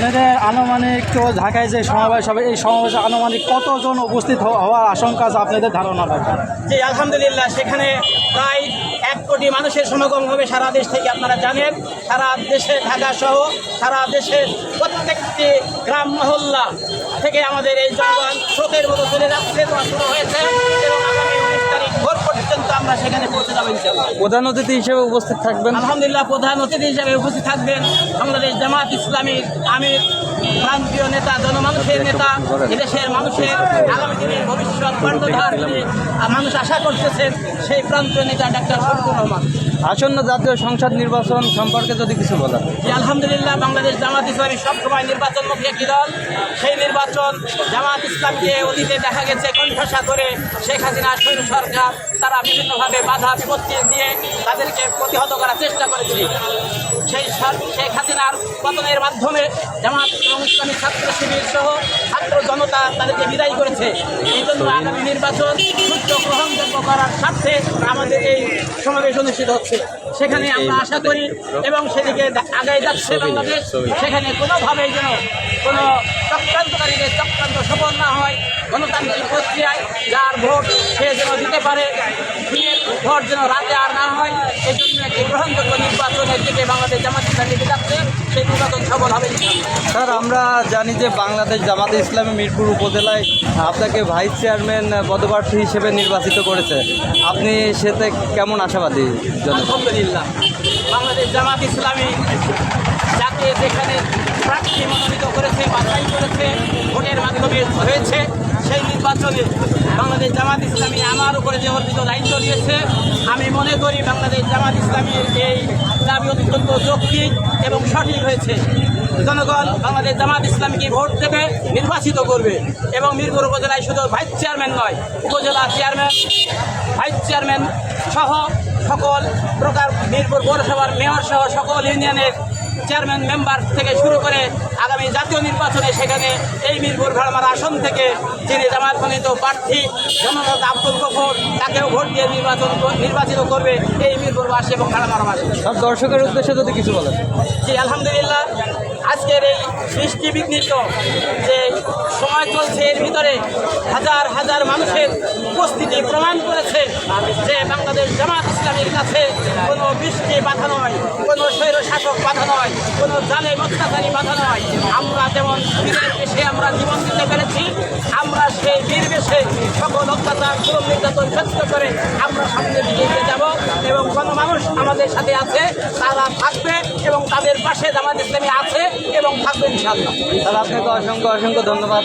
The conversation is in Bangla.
আপনাদের আনুমানিক তো ঢাকায় যে সমাবেশ হবে এই সমাবেশে আনুমানিক কতজন উপস্থিত হওয়ার আশঙ্কা আছে আপনাদের ধারণা থাকবে? জি আলহামদুলিল্লাহ, সেখানে প্রায় 1 কোটি মানুষের সমাগম হবে সারা দেশ থেকে। আপনারা জানেন সারা দেশে ঢাকা সহ সারা দেশের প্রত্যেকটি গ্রাম মহল্লা থেকে আমাদের এই জনগণ স্রোতের মতো চলে যাচ্ছে, শুরু হয়েছে এবং আগামী 19 তারিখ ভোর পর্যন্ত আমরা সেখানে পৌঁছে যাবো ইনশাআল্লাহ। প্রধান অতিথি হিসেবে উপস্থিত থাকবেন? আলহামদুলিল্লাহ, প্রধান অতিথি হিসেবে উপস্থিত থাকবেন বাংলাদেশ জামাত ইসলামীর আমির, প্রান্তীয় নেতা, জনমানুষের নেতা, এদেশের মানুষের আগামী দিনের ভবিষ্যৎ কর্ণধার মানুষ আশা করতেছেন সেই প্রান্তীয় নেতা ডাক্তার শফিকুর রহমান। আসন্ন জাতীয় সংসদ নির্বাচন সম্পর্কে যদি কিছু বলেন। যে আলহামদুলিল্লাহ, বাংলাদেশ জামাত ইসলামী সবসময় নির্বাচনমুখী একটি দল। সেই নির্বাচন জামাত ইসলামকে অতীতে দেখা গেছে কণ্ঠসা করে শেখ হাসিনা স্বৈর সরকার তারা বিভিন্নভাবে বাধা বিপত্তি দিয়ে তাদেরকে প্রতিহত করার চেষ্টা করেছে। সেই শেখ হাসিনার পতনের মাধ্যমে জামাত এবং ইসলামী ছাত্র শিবির সহ ছাত্র জনতা তাদেরকে বিদায় করেছে। এই জন্য আগামী নির্বাচন সুষ্ঠু গ্রহণযোগ্য করার স্বার্থে আমাদের এই সমাবেশ অনুষ্ঠিত হচ্ছে। সেখানে আমরা আশা করি এবং সেদিকে আগায় যাচ্ছে বাংলাদেশ। সেখানে কোনোভাবেই যেন কোনো চক্রান্তকারীদের চক্রান্ত সফল না হয়। গণতান্ত্রিক প্রক্রিয়ায় যার ভোট সে যেন দিতে পারে, ভোট যেন রাতে আর না হয়। এই জন্য একটি গ্রহণযোগ্য নির্বাচনের দিকে বাংলাদেশ জামাত ইসলামী যাচ্ছে, সেই নির্বাচন সফল হবে। স্যার, আমরা জানি যে বাংলাদেশ জামাতে ইসলামী মিরপুর উপজেলায় আপনাকে ভাইস চেয়ারম্যান পদপ্রার্থী হিসেবে নির্বাচিত করেছে, আপনি সেতে কেমন আশাবাদী? আলহামদুলিল্লাহ, বাংলাদেশ জামাত ইসলামী যাকে যেখানে প্রার্থী মনোনীত করেছে, বাছাই করেছে, ভোটের মাধ্যমে হয়েছে, সেই নির্বাচনে বাংলাদেশ জামাত ইসলামী আমার উপরে যে অর্পিত দায়িত্ব দিয়েছে, আমি মনে করি বাংলাদেশ জামাত ইসলামীর এই দাবি অত্যন্ত যৌক্তিক এবং সঠিক হয়েছে। জনগণ বাংলাদেশ জামাত ইসলামীকে ভোট দেবে, নির্বাচিত করবে এবং মিরপুর উপজেলায় শুধু ভাইস চেয়ারম্যান নয়, উপজেলা চেয়ারম্যান, ভাইস চেয়ারম্যান সহ সকল প্রকার মিরপুর পৌরসভার মেয়র সহ সকল ইউনিয়নের চেয়ারম্যান মেম্বার থেকে শুরু করে আগামী জাতীয় নির্বাচনে সেখানে এই মিরপুর ভাড়ামারা আসন থেকে যিনি জামাত মনোনীত প্রার্থী জননেতা আব্দুল গফুর, তাকেও ভোট দিয়ে নির্বাচিত করবে এই মিরপুরবাসী এবং ভাড়ামারাবাসী। সব দর্শকের উদ্দেশ্যে যদি কিছু বলেন। জি আলহামদুলিল্লাহ, আজকের এই বৃষ্টি বিঘ্নিত যে সময় চলছে এর ভিতরে হাজার হাজার মানুষের উপস্থিতি প্রমাণ করেছে যে বাংলাদেশ জামাত ইসলামীর কাছে কোনো বৃষ্টি বাধা নয়, কোনো স্বৈর শাসক বাধা নয়, কোনো জালেম অত্যাচারী বাধা নয়। আমরা যেমন বীরের বেশে আমরা জীবন দিতে পেরেছি, আমরা সেই বীর বেশে সকল অত্যাচার জুলুম নির্যাতন সহ্য করে আমরা সামনের দিকে এগিয়ে যাব এবং কোনো মানুষ আমাদের সাথে আছে, তারা থাকবে এবং তাদের পাশে জামাত ইসলামী আছে এবং থাকবে ইনশাআল্লাহ। তাহলে আপনাকে অসংখ্য অসংখ্য ধন্যবাদ।